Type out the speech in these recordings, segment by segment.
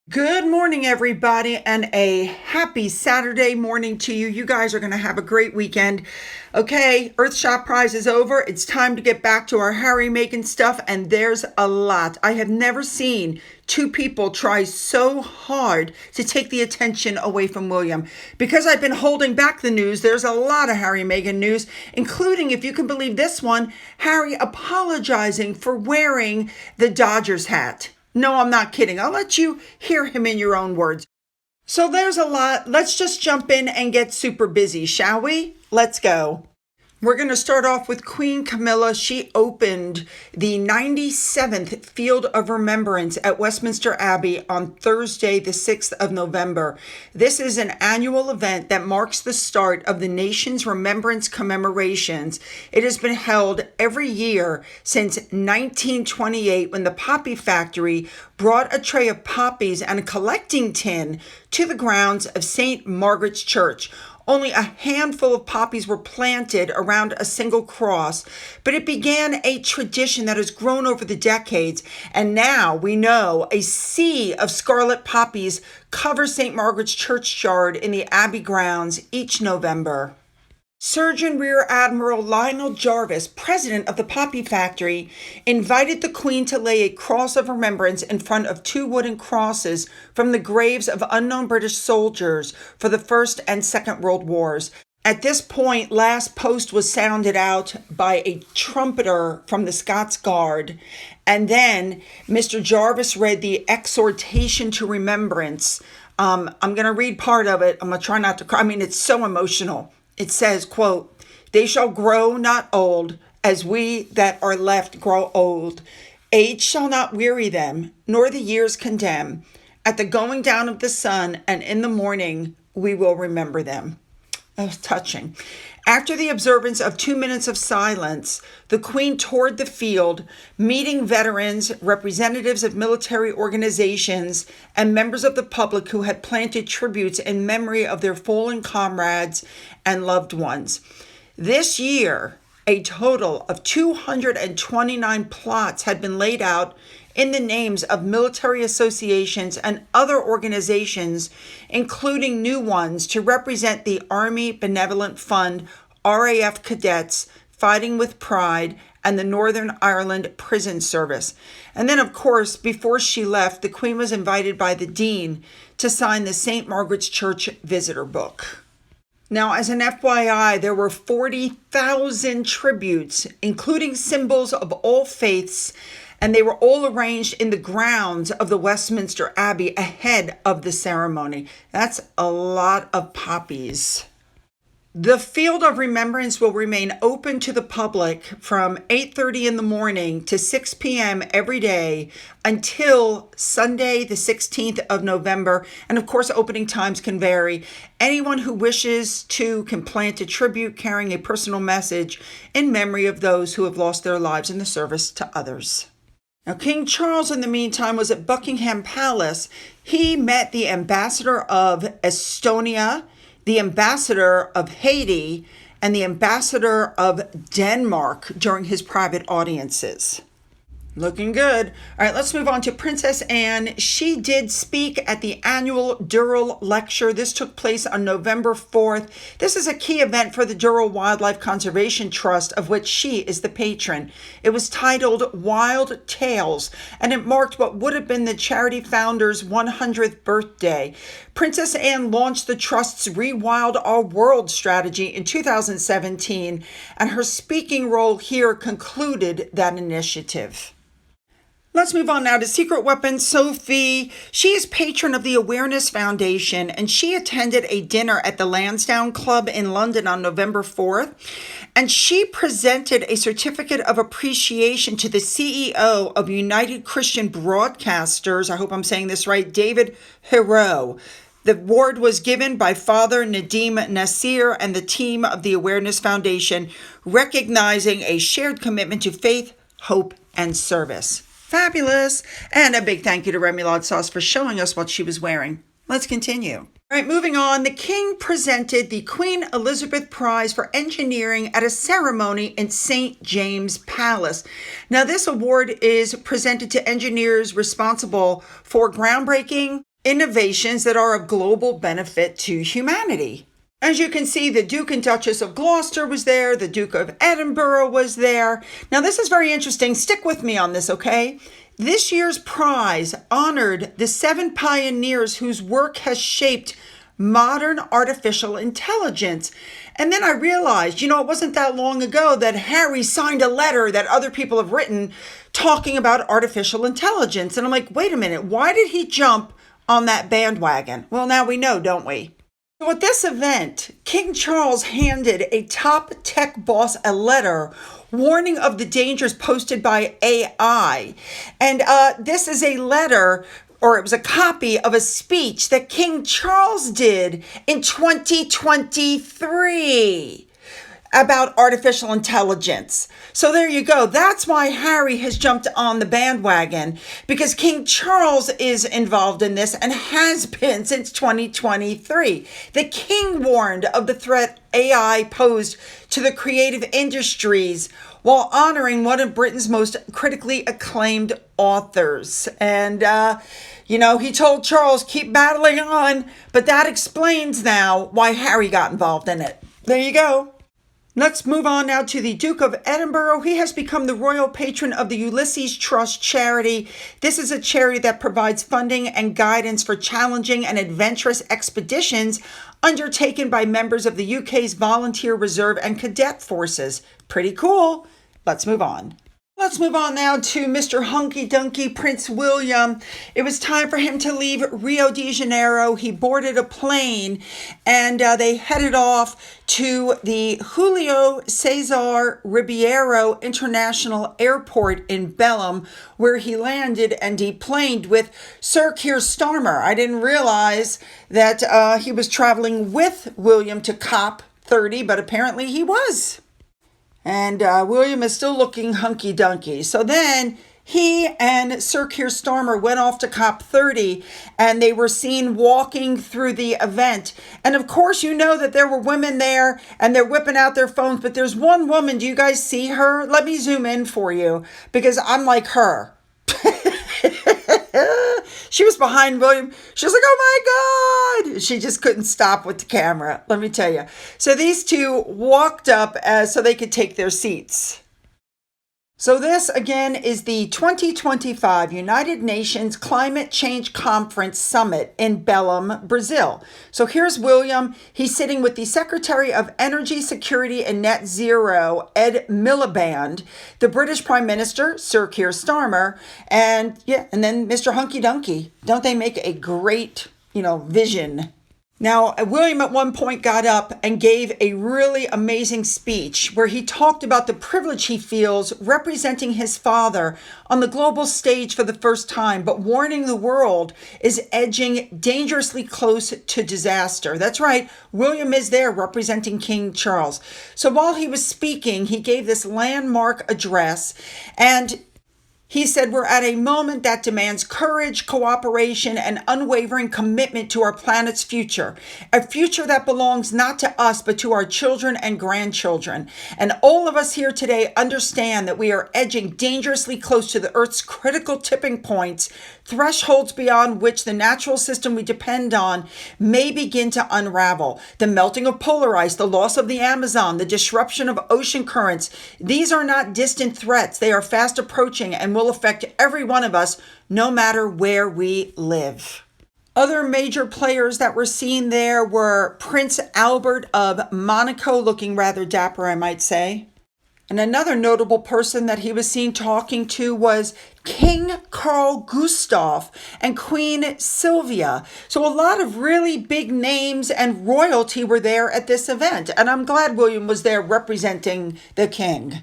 Good morning, everybody, and a happy Saturday morning to you. You guys are going to have a great weekend. Okay, Earth Shop Prize is over. It's time to get back to our Harry making stuff, and there's a lot. I have never seen two people try so hard to take the attention away from William. Because I've been holding back the news, there's a lot of Harry and Meghan news, including, if you can believe this one, Harry apologizing for wearing the Dodgers hat. No, I'm not kidding. I'll let you hear him in your own words. So there's a lot. Let's just jump in and get super busy, shall we? Let's go. We're going to start off with Queen Camilla. She opened the 97th Field of Remembrance at Westminster Abbey on Thursday, the 6th of November. This is an annual event that marks the start of the nation's remembrance commemorations. It has been held every year since 1928, when the Poppy Factory brought a tray of poppies and a collecting tin to the grounds of St. Margaret's Church. Only a handful of poppies were planted around a single cross, but it began a tradition that has grown over the decades, and now we know a sea of scarlet poppies covers St. Margaret's churchyard in the Abbey grounds each November. Surgeon Rear Admiral Lionel Jarvis, president of the Poppy Factory, invited the Queen to lay a cross of remembrance in front of two wooden crosses from the graves of unknown British soldiers for the First and Second World Wars. At this point, last post was sounded out by a trumpeter from the Scots Guard, and then Mr. Jarvis read the exhortation to remembrance. I'm going to read part of it. I'm going to try not to cry. I mean, it's so emotional. It says, quote, "They shall grow not old, as we that are left grow old. Age shall not weary them, nor the years condemn. At the going down of the sun and in the morning, we will remember them." That was touching. After the observance of 2 minutes of silence, the Queen toured the field, meeting veterans, representatives of military organizations, and members of the public who had planted tributes in memory of their fallen comrades and loved ones. This year, a total of 229 plots had been laid out in the names of military associations and other organizations, including new ones to represent the Army Benevolent Fund, RAF cadets fighting with pride, and the Northern Ireland Prison Service. And then, of course, before she left, the Queen was invited by the Dean to sign the St. Margaret's Church visitor book. Now, as an FYI, there were 40,000 tributes, including symbols of all faiths, and they were all arranged in the grounds of the Westminster Abbey ahead of the ceremony. That's a lot of poppies. The Field of Remembrance will remain open to the public from 8:30 in the morning to 6 p.m. every day until Sunday, the 16th of November. And of course, opening times can vary. Anyone who wishes to can plant a tribute carrying a personal message in memory of those who have lost their lives in the service to others. Now, King Charles, in the meantime, was at Buckingham Palace. He met the ambassador of Estonia, the ambassador of Haiti, and the ambassador of Denmark during his private audiences. Looking good. All right, let's move on to Princess Anne. She did speak at the annual Durrell Lecture. This took place on November 4th. This is a key event for the Durrell Wildlife Conservation Trust, of which she is the patron. It was titled Wild Tales, and it marked what would have been the charity founder's 100th birthday. Princess Anne launched the Trust's Rewild Our World strategy in 2017, and her speaking role here concluded that initiative. Let's move on now to Secret Weapon Sophie. She is patron of the Awareness Foundation, and she attended a dinner at the Lansdowne Club in London on November 4th. And she presented a certificate of appreciation to the CEO of United Christian Broadcasters, I hope I'm saying this right, David Hero. The award was given by Father Nadim Nasir and the team of the Awareness Foundation, recognizing a shared commitment to faith, hope, and service. Fabulous. And a big thank you to Remoulade Sauce for showing us what she was wearing. Let's continue. All right, moving on. The King presented the Queen Elizabeth Prize for Engineering at a ceremony in St. James Palace. Now, this award is presented to engineers responsible for groundbreaking innovations that are of global benefit to humanity. As you can see, the Duke and Duchess of Gloucester was there. The Duke of Edinburgh was there. Now, this is very interesting. Stick with me on this, okay? This year's prize honored the 7 pioneers whose work has shaped modern artificial intelligence. And then I realized, it wasn't that long ago that Harry signed a letter that other people have written talking about artificial intelligence. And I'm like, wait a minute, why did he jump on that bandwagon? Well, now we know, don't we? So at this event, King Charles handed a top tech boss a letter warning of the dangers posted by AI. And this is a letter, or it was a copy of a speech that King Charles did in 2023 about artificial intelligence. So there you go. That's why Harry has jumped on the bandwagon, because King Charles is involved in this and has been since 2023. The king warned of the threat AI posed to the creative industries while honoring one of Britain's most critically acclaimed authors. And, he told Charles, keep battling on, but that explains now why Harry got involved in it. There you go. Let's move on now to the Duke of Edinburgh. He has become the royal patron of the Ulysses Trust charity. This is a charity that provides funding and guidance for challenging and adventurous expeditions undertaken by members of the UK's volunteer reserve and cadet forces. Pretty cool. Let's move on. Let's move on now to Mr. Hunky Dunky, Prince William. It was time for him to leave Rio de Janeiro. He boarded a plane and they headed off to the Julio Cesar Ribeiro International Airport in Belém, where he landed and deplaned with Sir Keir Starmer. I didn't realize that he was traveling with William to COP30, but apparently he was. And William is still looking hunky-dunky. So then he and Sir Keir Starmer went off to COP30 and they were seen walking through the event. And of course, you know that there were women there and they're whipping out their phones. But there's one woman. Do you guys see her? Let me zoom in for you because I'm like her. She was behind William. She was like, oh my God. She just couldn't stop with the camera. Let me tell you. So these two walked up so they could take their seats. So this, again, is the 2025 United Nations Climate Change Conference Summit in Belém, Brazil. So here's William. He's sitting with the Secretary of Energy, Security and Net Zero, Ed Miliband, the British Prime Minister, Sir Keir Starmer, and then Mr. Hunky Dunky. Don't they make a great, vision? Now, William at one point got up and gave a really amazing speech where he talked about the privilege he feels representing his father on the global stage for the first time, but warning the world is edging dangerously close to disaster. That's right, William is there representing King Charles. So while he was speaking, he gave this landmark address, and he said, we're at a moment that demands courage, cooperation, and unwavering commitment to our planet's future. A future that belongs not to us, but to our children and grandchildren. And all of us here today understand that we are edging dangerously close to the Earth's critical tipping points, thresholds beyond which the natural system we depend on may begin to unravel. The melting of polar ice, the loss of the Amazon, the disruption of ocean currents. These are not distant threats. They are fast approaching and will affect every one of us, no matter where we live. Other major players that were seen there were Prince Albert of Monaco, looking rather dapper, I might say. And another notable person that he was seen talking to was King Carl Gustaf and Queen Sylvia. So a lot of really big names and royalty were there at this event. And I'm glad William was there representing the king.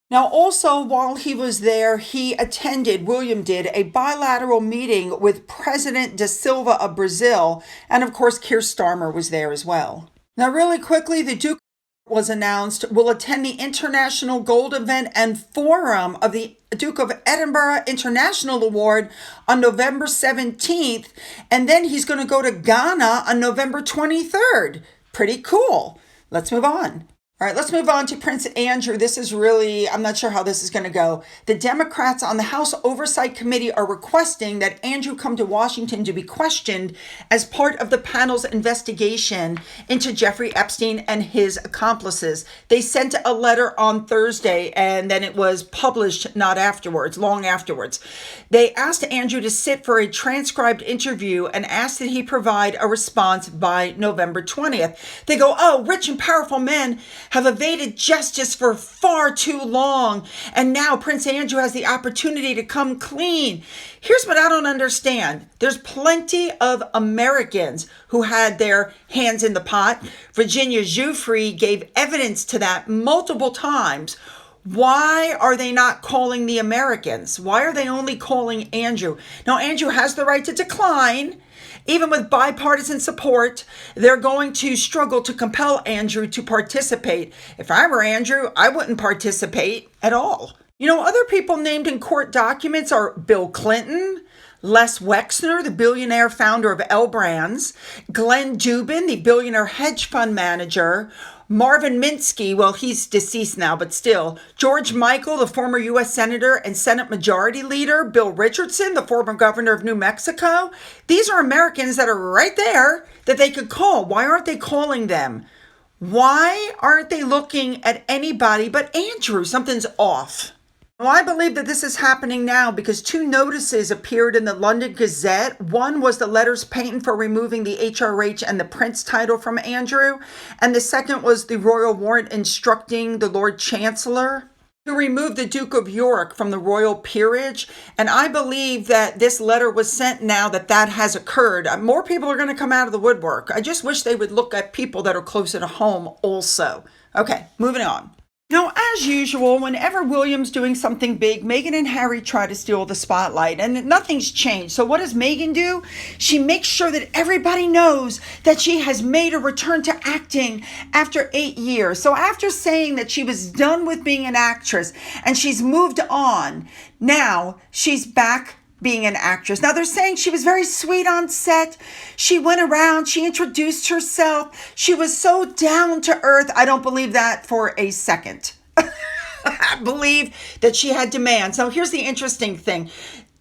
Now, also, while he was there, William did, a bilateral meeting with President da Silva of Brazil, and of course, Keir Starmer was there as well. Now, really quickly, the Duke was announced will attend the International Gold Event and Forum of the Duke of Edinburgh International Award on November 17th, and then he's going to go to Ghana on November 23rd. Pretty cool. Let's move on. All right, let's move on to Prince Andrew. This is really, I'm not sure how this is going to go. The Democrats on the House Oversight Committee are requesting that Andrew come to Washington to be questioned as part of the panel's investigation into Jeffrey Epstein and his accomplices. They sent a letter on Thursday and then it was published not afterwards, long afterwards. They asked Andrew to sit for a transcribed interview and asked that he provide a response by November 20th. They go, oh, rich and powerful men have evaded justice for far too long. And now Prince Andrew has the opportunity to come clean. Here's what I don't understand. There's plenty of Americans who had their hands in the pot. Virginia Giuffre gave evidence to that multiple times. Why are they not calling the Americans? Why are they only calling Andrew? Now, Andrew has the right to decline. Even with bipartisan support, they're going to struggle to compel Andrew to participate. If I were Andrew, I wouldn't participate at all. You know, other people named in court documents are Bill Clinton, Les Wexner, the billionaire founder of L Brands, Glenn Dubin, the billionaire hedge fund manager, Marvin Minsky, well, he's deceased now, but still, George Michael, the former U.S. Senator and Senate Majority Leader, Bill Richardson, the former governor of New Mexico. These are Americans that are right there that they could call. Why aren't they calling them? Why aren't they looking at anybody but Andrew? Something's off. Well, I believe that this is happening now because two notices appeared in the London Gazette. One was the letters patent for removing the HRH and the Prince title from Andrew. And the second was the royal warrant instructing the Lord Chancellor to remove the Duke of York from the royal peerage. And I believe that this letter was sent now that has occurred. More people are going to come out of the woodwork. I just wish they would look at people that are closer to home also. Okay, moving on. Now, as usual, whenever William's doing something big, Meghan and Harry try to steal the spotlight, and nothing's changed. So what does Meghan do? She makes sure that everybody knows that she has made a return to acting after 8 years. So after saying that she was done with being an actress and she's moved on, now she's back being an actress. Now they're saying she was very sweet on set. She went around, she introduced herself. She was so down to earth. I don't believe that for a second. I believe that she had demands. Now here's the interesting thing.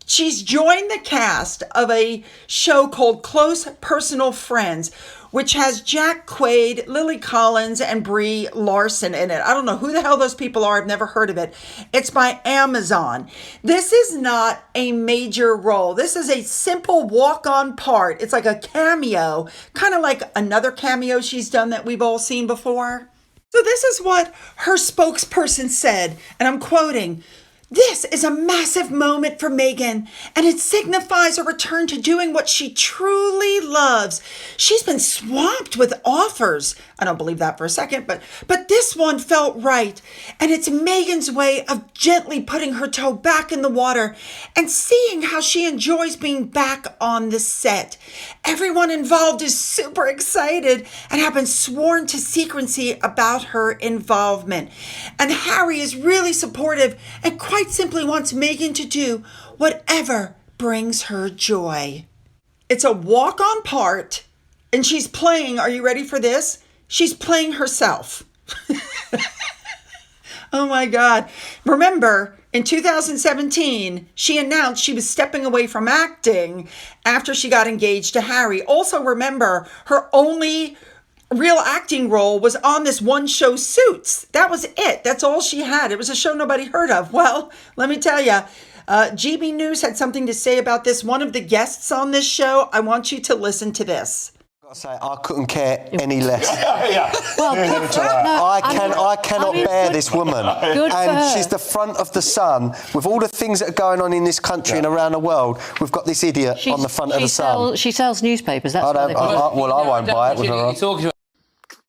She's joined the cast of a show called Close Personal Friends, which has Jack Quaid, Lily Collins, and Brie Larson in it. I don't know who the hell those people are. I've never heard of it. It's by Amazon. This is not a major role. This is a simple walk-on part. It's like a cameo, kind of like another cameo she's done that we've all seen before. So this is what her spokesperson said, and I'm quoting, "This is a massive moment for Meghan, and it signifies a return to doing what she truly loves. She's been swamped with offers." I don't believe that for a second, but this one felt right. And it's Meghan's way of gently putting her toe back in the water and seeing how she enjoys being back on the set. Everyone involved is super excited and have been sworn to secrecy about her involvement. And Harry is really supportive and quite simply wants Meghan to do whatever brings her joy. It's a walk-on part, and she's playing, are you ready for this? She's playing herself. Oh my God. Remember, in 2017, she announced she was stepping away from acting after she got engaged to Harry. Also remember, her only real acting role was on this one show, Suits. That was it. That's all she had. It was a show nobody heard of. Well, let me tell you, GB News had something to say about this. One of the guests on this show, I want you to listen to this. I've got to say, I couldn't care any less. Well, I cannot bear this woman. Good for and her. she's the front of the sun. With all the things that are going on in this country and around the world, we've got this idiot on the front of the sun. She sells newspapers. That's why I won't buy it with her on.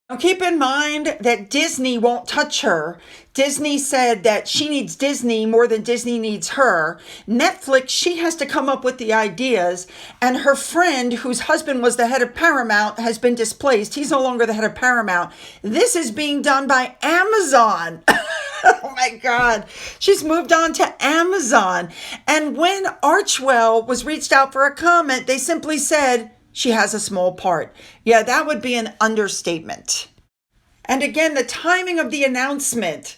Now keep in mind that Disney won't touch her. Disney said that she needs Disney more than Disney needs her. Netflix, she has to come up with the ideas. And her friend, whose husband was the head of Paramount, has been displaced. He's no longer the head of Paramount. This is being done by Amazon. Oh my God. She's moved on to Amazon. And when Archwell was reached out for a comment, they simply said, she has a small part. Yeah, that would be an understatement. And again, the timing of the announcement,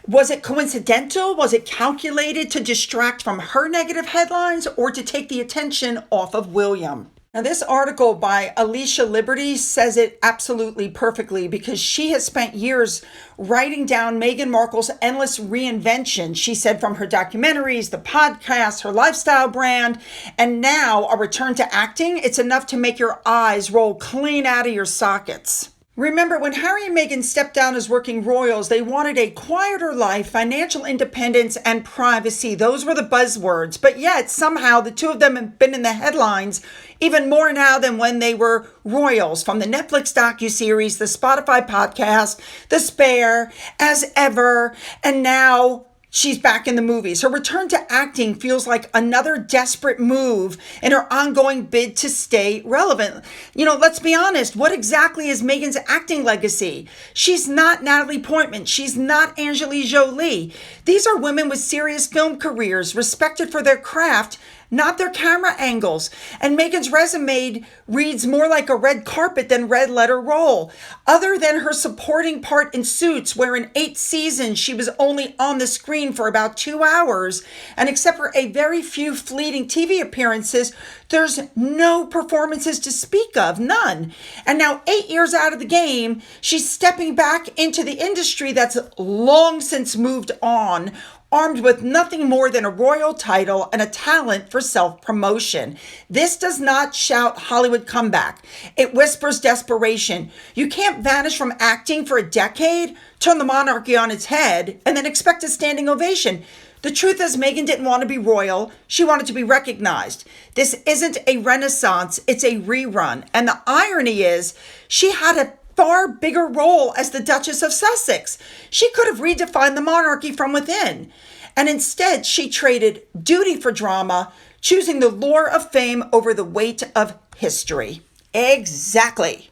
was it coincidental? Was it calculated to distract from her negative headlines or to take the attention off of William? Now, this article by Alicia Liberty says it absolutely perfectly because she has spent years writing down Meghan Markle's endless reinvention. She said from her documentaries, the podcast, her lifestyle brand, and now a return to acting, it's enough to make your eyes roll clean out of your sockets. Remember, when Harry and Meghan stepped down as working royals, they wanted a quieter life, financial independence, and privacy. Those were the buzzwords. But yet, somehow, the two of them have been in the headlines even more now than when they were royals. From the Netflix docuseries, the Spotify podcast, The Spare, As Ever, and now she's back in the movies. Her return to acting feels like another desperate move in her ongoing bid to stay relevant. Let's be honest. What exactly is Meghan's acting legacy? She's not Natalie Portman. She's not Angelina Jolie. These are women with serious film careers, respected for their craft, not their camera angles. And Meghan's resume reads more like a red carpet than red letter roll. Other than her supporting part in Suits, where in 8 seasons she was only on the screen for about 2 hours, and except for a very few fleeting TV appearances, there's no performances to speak of, none. And now 8 years out of the game, she's stepping back into the industry that's long since moved on, armed with nothing more than a royal title and a talent for self-promotion. This does not shout Hollywood comeback. It whispers desperation. You can't vanish from acting for a decade, turn the monarchy on its head, and then expect a standing ovation. The truth is, Meghan didn't want to be royal. She wanted to be recognized. This isn't a renaissance, it's a rerun. And the irony is, she had a far bigger role as the Duchess of Sussex. She could have redefined the monarchy from within. And instead, she traded duty for drama, choosing the lure of fame over the weight of history. Exactly.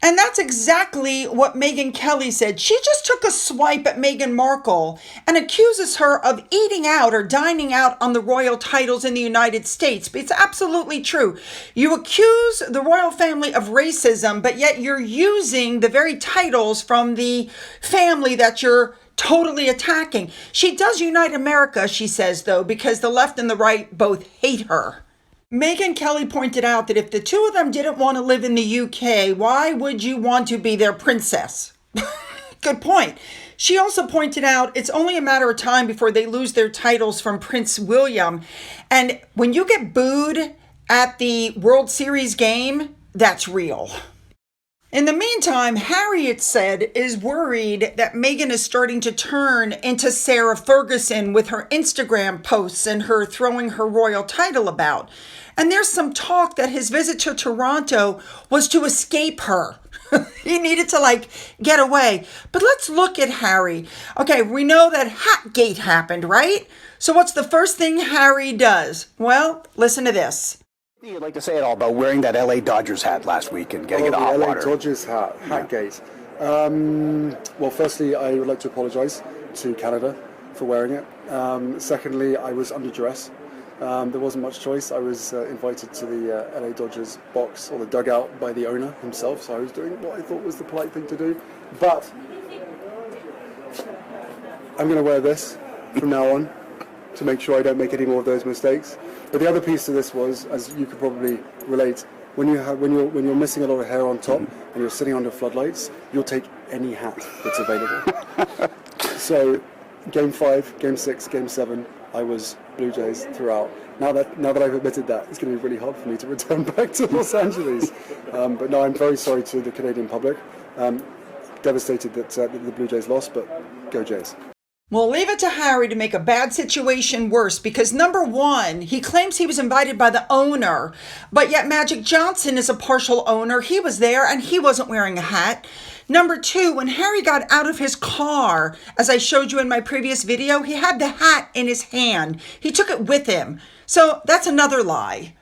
And that's exactly what Megyn Kelly said. She just took a swipe at Meghan Markle and accuses her of eating out or dining out on the royal titles in the United States. But it's absolutely true. You accuse the royal family of racism, but yet you're using the very titles from the family that you're totally attacking. She does unite America, she says, though, because the left and the right both hate her. Megyn Kelly pointed out that if the two of them didn't want to live in the UK, why would you want to be their princess? Good point. She also pointed out it's only a matter of time before they lose their titles from Prince William. And when you get booed at the World Series game, that's real. In the meantime, Harry, it said, is worried that Meghan is starting to turn into Sarah Ferguson with her Instagram posts and her throwing her royal title about. And there's some talk that his visit to Toronto was to escape her. He needed to get away. But let's look at Harry. Okay, we know that Hatgate happened, right? So what's the first thing Harry does? Well, listen to this. You'd like to say it all about wearing that LA Dodgers hat last week and getting in the hot LA water. Dodgers hat, Hatgate. Well, firstly, I would like to apologise to Canada for wearing it. Secondly, I was under duress. There wasn't much choice. I was invited to the LA Dodgers box or the dugout by the owner himself, so I was doing what I thought was the polite thing to do. But I'm going to wear this from now on to make sure I don't make any more of those mistakes. But the other piece to this was, as you could probably relate, when you're missing a lot of hair on top and you're sitting under floodlights, you'll take any hat that's available. So, Game 5, Game 6, Game 7, I was Blue Jays throughout. Now that I've admitted that, it's going to be really hard for me to return back to Los Angeles. But no, I'm very sorry to the Canadian public. Devastated that the Blue Jays lost, but go Jays. We'll leave it to Harry to make a bad situation worse because number one, he claims he was invited by the owner, but yet Magic Johnson is a partial owner. He was there and he wasn't wearing a hat. Number two, when Harry got out of his car, as I showed you in my previous video, he had the hat in his hand. He took it with him. So that's another lie.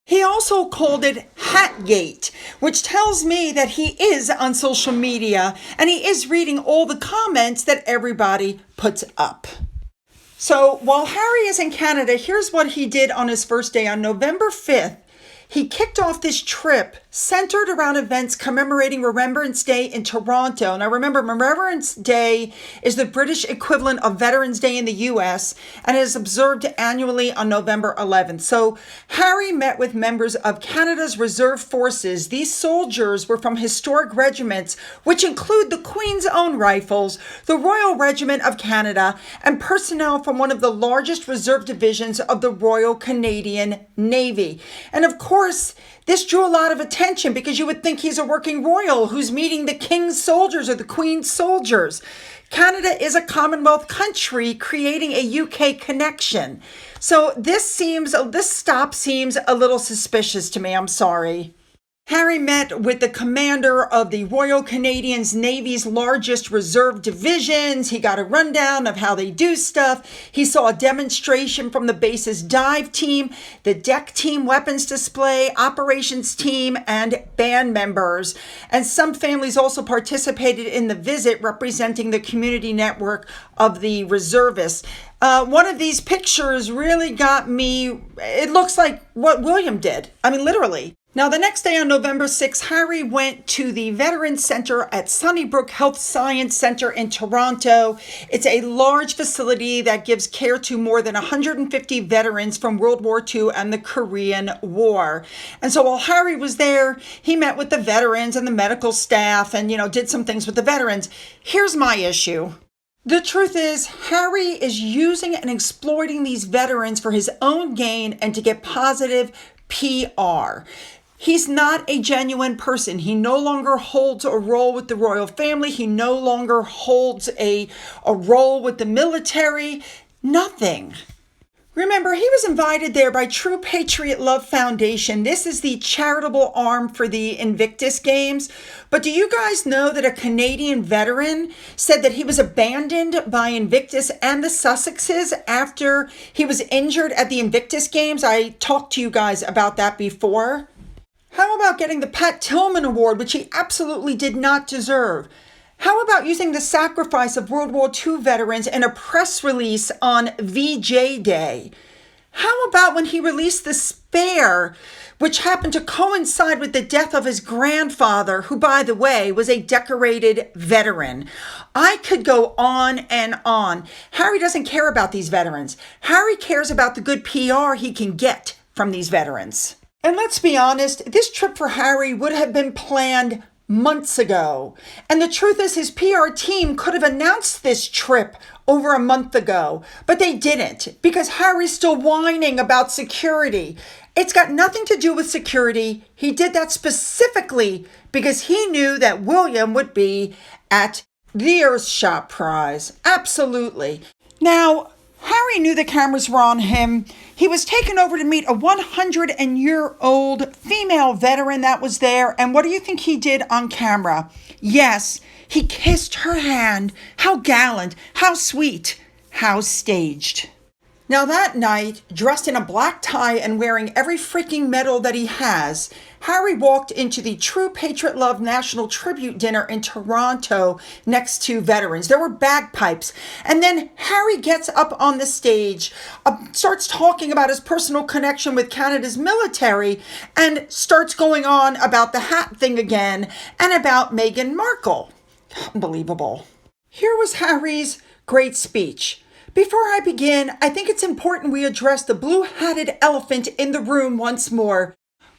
He also called it Hatgate, which tells me that he is on social media and he is reading all the comments that everybody puts up. So while Harry is in Canada, here's what he did on his first day. On November 5th, He kicked off this trip centered around events commemorating Remembrance Day in Toronto. Now remember, Remembrance Day is the British equivalent of Veterans Day in the US and is observed annually on November 11th. So Harry met with members of Canada's Reserve Forces. These soldiers were from historic regiments, which include the Queen's Own Rifles, the Royal Regiment of Canada, and personnel from one of the largest reserve divisions of the Royal Canadian Navy. And of course, this drew a lot of attention because you would think he's a working royal who's meeting the King's soldiers or the Queen's soldiers. Canada is a Commonwealth country creating a UK connection. So this stop seems a little suspicious to me. I'm sorry. Harry met with the commander of the Royal Canadian Navy's largest reserve divisions. He got a rundown of how they do stuff. He saw a demonstration from the base's dive team, the deck team weapons display, operations team, and band members. And some families also participated in the visit, representing the community network of the reservists. One of these pictures really got me. It looks like what William did. I mean, literally. Now, the next day on November 6th, Harry went to the Veterans Center at Sunnybrook Health Science Center in Toronto. It's a large facility that gives care to more than 150 veterans from World War II and the Korean War. And so while Harry was there, he met with the veterans and the medical staff and, did some things with the veterans. Here's my issue. The truth is, Harry is using and exploiting these veterans for his own gain and to get positive PR. He's not a genuine person. He no longer holds a role with the royal family. He no longer holds a role with the military. Nothing. Remember, he was invited there by True Patriot Love Foundation. This is the charitable arm for the Invictus Games. But do you guys know that a Canadian veteran said that he was abandoned by Invictus and the Sussexes after he was injured at the Invictus Games? I talked to you guys about that before. How about getting the Pat Tillman Award, which he absolutely did not deserve? How about using the sacrifice of World War II veterans in a press release on VJ Day? How about when he released The Spare, which happened to coincide with the death of his grandfather, who, by the way, was a decorated veteran? I could go on and on. Harry doesn't care about these veterans. Harry cares about the good PR he can get from these veterans. And let's be honest, this trip for Harry would have been planned months ago. And the truth is, his PR team could have announced this trip over a month ago, but they didn't because Harry's still whining about security. It's got nothing to do with security. He did that specifically because he knew that William would be at the Earthshot Prize. Absolutely. Now, Harry knew the cameras were on him. He was taken over to meet a 100-year-old female veteran that was there. And what do you think he did on camera? Yes, he kissed her hand. How gallant, how sweet, how staged. Now that night, dressed in a black tie and wearing every freaking medal that he has, Harry walked into the True Patriot Love National Tribute Dinner in Toronto next to veterans. There were bagpipes. And then Harry gets up on the stage, starts talking about his personal connection with Canada's military, and starts going on about the hat thing again and about Meghan Markle. Unbelievable. Here was Harry's great speech. Before I begin, I think it's important we address the blue-hatted elephant in the room once more.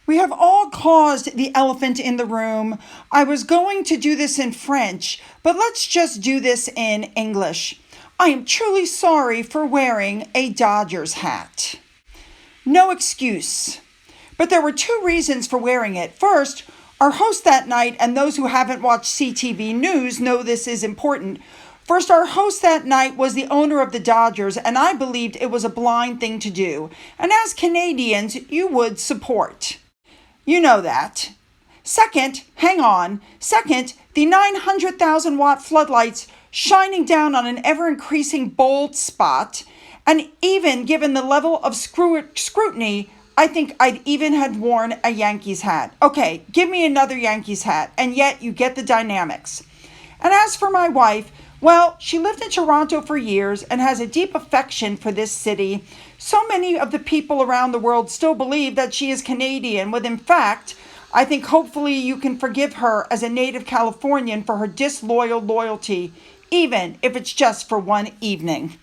We have all caused the elephant in the room. I was going to do this in French, but let's just do this in English. I am truly sorry for wearing a Dodgers hat. No excuse. But there were two reasons for wearing it. First, our host that night, and those who haven't watched CTV News know this is important. First, our host that night was the owner of the Dodgers, and I believed it was a blind thing to do. And as Canadians, you would support. You know that. Second, the 900,000 watt floodlights shining down on an ever-increasing bold spot. And even given the level of scrutiny, I think I'd even had worn a Yankees hat. Okay, give me another Yankees hat, and yet you get the dynamics. And as for my wife, Well, she lived in Toronto for years and has a deep affection for this city. So many of the people around the world still believe that she is Canadian, when in fact, I think hopefully you can forgive her as a native Californian for her disloyal loyalty, even if it's just for one evening.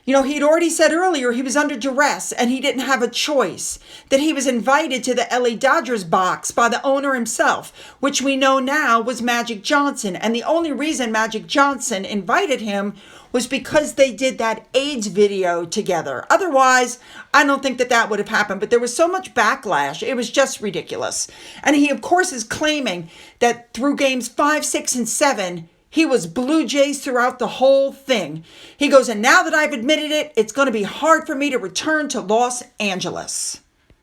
You know, he'd already said earlier he was under duress and he didn't have a choice, that he was invited to the LA Dodgers box by the owner himself, which we know now was Magic Johnson. And the only reason Magic Johnson invited him was because they did that AIDS video together. Otherwise, I don't think that would have happened. But there was so much backlash. It was just ridiculous. And he, of course, is claiming that through games 5, 6, and 7, he was Blue Jays throughout the whole thing. He goes, and now that I've admitted it, it's going to be hard for me to return to Los Angeles.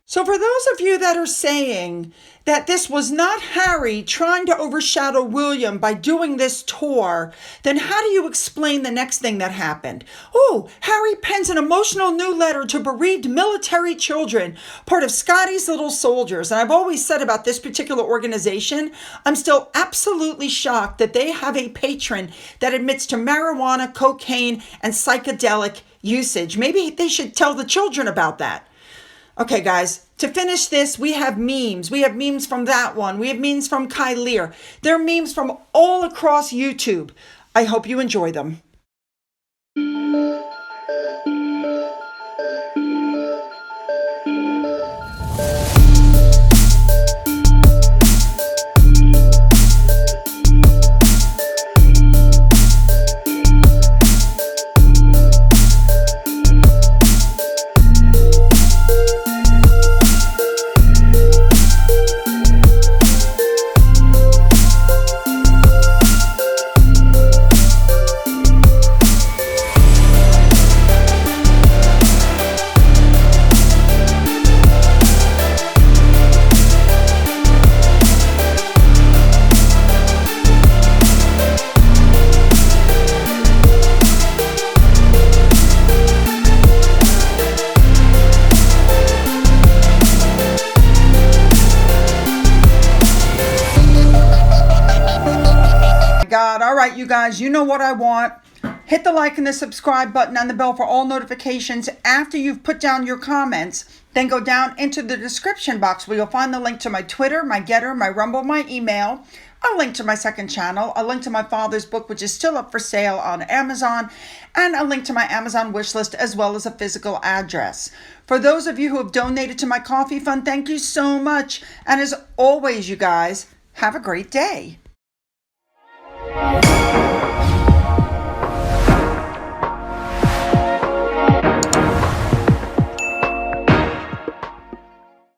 So for those of you that are saying that this was not Harry trying to overshadow William by doing this tour, then how do you explain the next thing that happened? Oh, Harry pens an emotional new letter to bereaved military children, part of Scotty's Little Soldiers. And I've always said about this particular organization, I'm still absolutely shocked that they have a patron that admits to marijuana, cocaine, and psychedelic usage. Maybe they should tell the children about that. Okay, guys, to finish this, we have memes. We have memes from that one. We have memes from Kai Lear. There are memes from all across YouTube. I hope you enjoy them. God. All right, you guys, you know what I want. Hit the like and the subscribe button and the bell for all notifications after you've put down your comments. Then go down into the description box where you'll find the link to my Twitter, my Gettr, my Rumble, my email, a link to my second channel, a link to my father's book, which is still up for sale on Amazon, and a link to my Amazon wish list, as well as a physical address. For those of you who have donated to my coffee fund, thank you so much. And as always, you guys, have a great day.